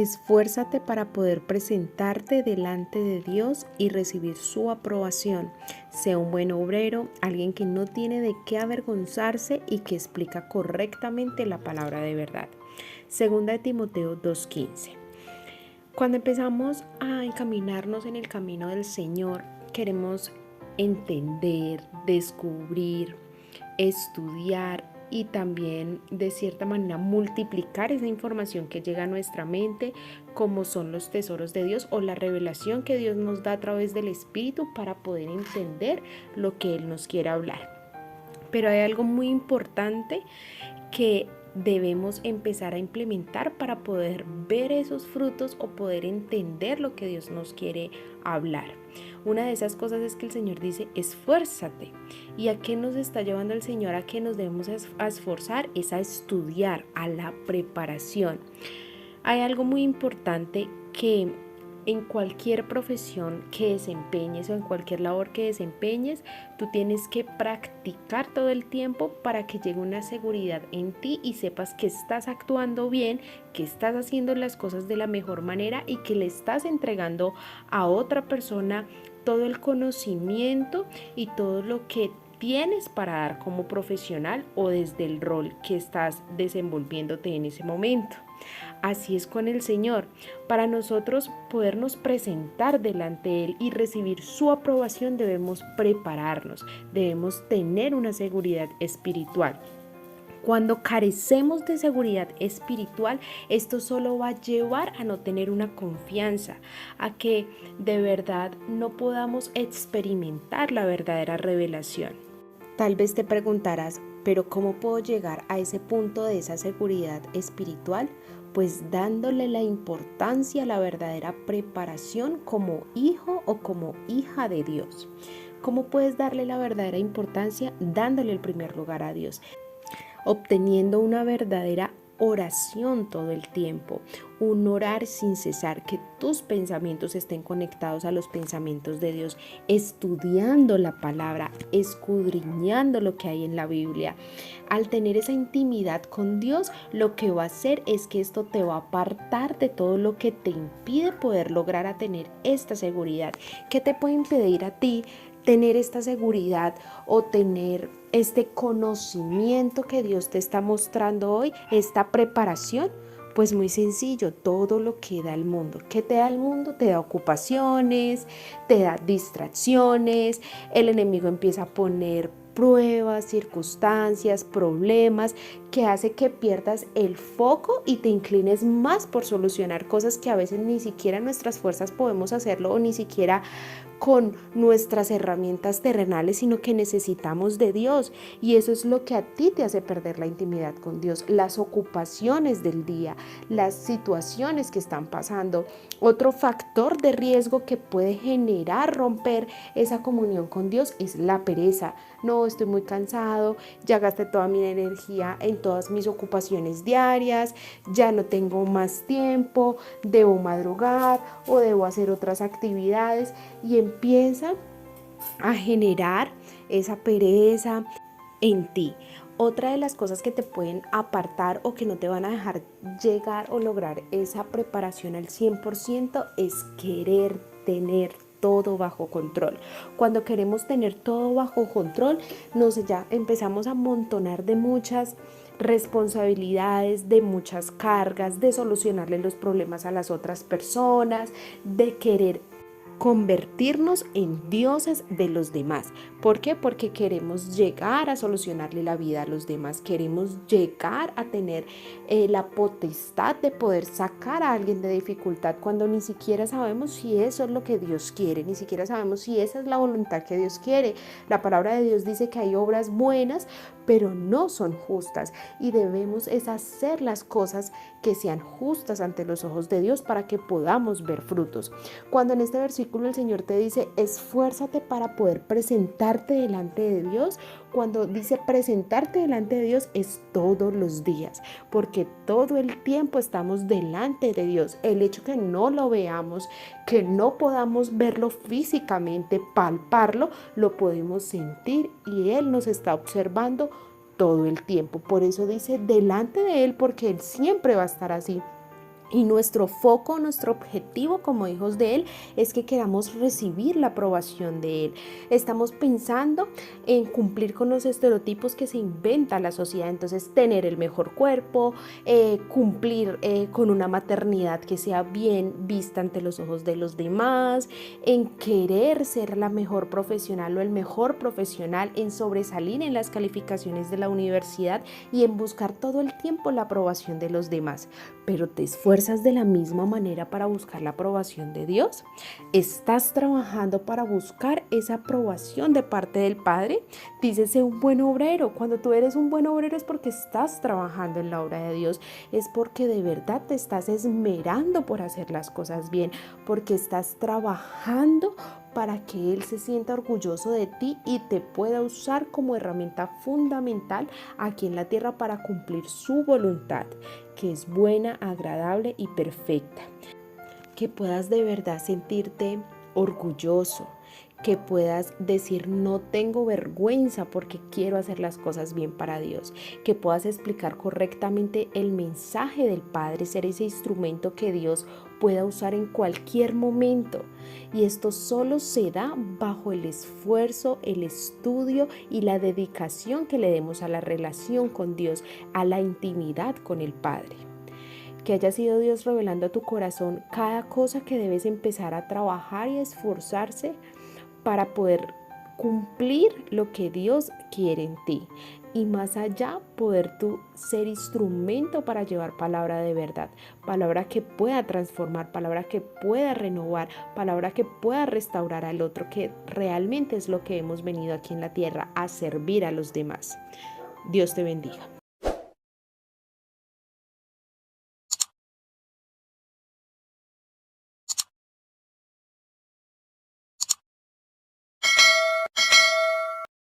Esfuérzate para poder presentarte delante de Dios y recibir su aprobación. Sé un buen obrero, alguien que no tiene de qué avergonzarse y que explica correctamente la palabra de verdad. Segunda de Timoteo 2:15. Cuando empezamos a encaminarnos en el camino del Señor, queremos entender, descubrir, estudiar y también de cierta manera multiplicar esa información que llega a nuestra mente, como son los tesoros de Dios o la revelación que Dios nos da a través del Espíritu para poder entender lo que Él nos quiere hablar. Pero hay algo muy importante que debemos empezar a implementar para poder ver esos frutos o poder entender lo que Dios nos quiere hablar. Una de esas cosas es que el Señor dice, esfuérzate. ¿Y a qué nos está llevando el Señor? ¿A qué nos debemos esforzar? Es a estudiar, a la preparación. Hay algo muy importante que en cualquier profesión que desempeñes o en cualquier labor que desempeñes, tú tienes que practicar todo el tiempo para que llegue una seguridad en ti y sepas que estás actuando bien, que estás haciendo las cosas de la mejor manera y que le estás entregando a otra persona todo el conocimiento y todo lo que tienes para dar como profesional o desde el rol que estás desenvolviéndote en ese momento. Así es con el Señor. Para nosotros podernos presentar delante de Él y recibir su aprobación debemos prepararnos, debemos tener una seguridad espiritual. Cuando carecemos de seguridad espiritual, esto solo va a llevar a no tener una confianza, a que de verdad no podamos experimentar la verdadera revelación. Tal vez te preguntarás, ¿pero cómo puedo llegar a ese punto de esa seguridad espiritual? Pues dándole la importancia a la verdadera preparación como hijo o como hija de Dios. ¿Cómo puedes darle la verdadera importancia? Dándole el primer lugar a Dios, obteniendo una verdadera oración todo el tiempo, un orar sin cesar, que tus pensamientos estén conectados a los pensamientos de Dios, estudiando la palabra, escudriñando lo que hay en la Biblia. Al tener esa intimidad con Dios, lo que va a hacer es que esto te va a apartar de todo lo que te impide poder lograr a tener esta seguridad. ¿Qué te puede impedir a ti tener esta seguridad o tener este conocimiento que Dios te está mostrando hoy, esta preparación? Pues muy sencillo, todo lo que da el mundo. ¿Qué te da el mundo? Te da ocupaciones, te da distracciones, el enemigo empieza a poner pruebas, circunstancias, problemas que hace que pierdas el foco y te inclines más por solucionar cosas que a veces ni siquiera nuestras fuerzas podemos hacerlo o ni siquiera con nuestras herramientas terrenales, sino que necesitamos de Dios, y eso es lo que a ti te hace perder la intimidad con Dios, las ocupaciones del día, las situaciones que están pasando. Otro factor de riesgo que puede generar romper esa comunión con Dios es la pereza. No, estoy muy cansado, ya gasté toda mi energía en todas mis ocupaciones diarias, ya no tengo más tiempo, debo madrugar o debo hacer otras actividades, y empieza a generar esa pereza en ti. Otra de las cosas que te pueden apartar o que no te van a dejar llegar o lograr esa preparación al 100% es querer tener todo bajo control. Cuando queremos tener todo bajo control, ya empezamos a amontonar de muchas responsabilidades, de muchas cargas, de solucionarle los problemas a las otras personas, de querer convertirnos en dioses de los demás. ¿Por qué? Porque queremos llegar a solucionarle la vida a los demás, queremos llegar a tener la potestad de poder sacar a alguien de dificultad cuando ni siquiera sabemos si eso es lo que Dios quiere, ni siquiera sabemos si esa es la voluntad que Dios quiere. La palabra de Dios dice que hay obras buenas, pero no son justas, y debemos es hacer las cosas que sean justas ante los ojos de Dios para que podamos ver frutos. Cuando en este versículo el Señor te dice, esfuérzate para poder presentarte delante de Dios, cuando dice presentarte delante de Dios es todos los días, porque todo el tiempo estamos delante de Dios. El hecho que no lo veamos, que no podamos verlo físicamente, palparlo, lo podemos sentir, y Él nos está observando todo el tiempo. Por eso dice delante de Él, porque Él siempre va a estar así. Y nuestro foco, nuestro objetivo como hijos de Él es que queramos recibir la aprobación de Él. Estamos pensando en cumplir con los estereotipos que se inventa la sociedad. Entonces, tener el mejor cuerpo, cumplir con una maternidad que sea bien vista ante los ojos de los demás, en querer ser la mejor profesional o el mejor profesional, en sobresalir en las calificaciones de la universidad y en buscar todo el tiempo la aprobación de los demás. Pero te esfuerzas de la misma manera para buscar la aprobación de Dios. ¿Estás trabajando para buscar esa aprobación de parte del Padre? Dice, sé un buen obrero. Cuando tú eres un buen obrero es porque estás trabajando en la obra de Dios, es porque de verdad te estás esmerando por hacer las cosas bien, porque estás trabajando para que Él se sienta orgulloso de ti y te pueda usar como herramienta fundamental aquí en la tierra para cumplir su voluntad, que es buena, agradable y perfecta. Que puedas de verdad sentirte orgulloso, que puedas decir no tengo vergüenza porque quiero hacer las cosas bien para Dios, que puedas explicar correctamente el mensaje del Padre, ser ese instrumento que Dios pueda usar en cualquier momento. Y esto solo se da bajo el esfuerzo, el estudio y la dedicación que le demos a la relación con Dios, a la intimidad con el Padre. Que haya sido Dios revelando a tu corazón cada cosa que debes empezar a trabajar y a esforzarse para poder cumplir lo que Dios quiere en ti. Y más allá, poder tú ser instrumento para llevar palabra de verdad, palabra que pueda transformar, palabra que pueda renovar, palabra que pueda restaurar al otro, que realmente es lo que hemos venido aquí en la tierra, a servir a los demás. Dios te bendiga.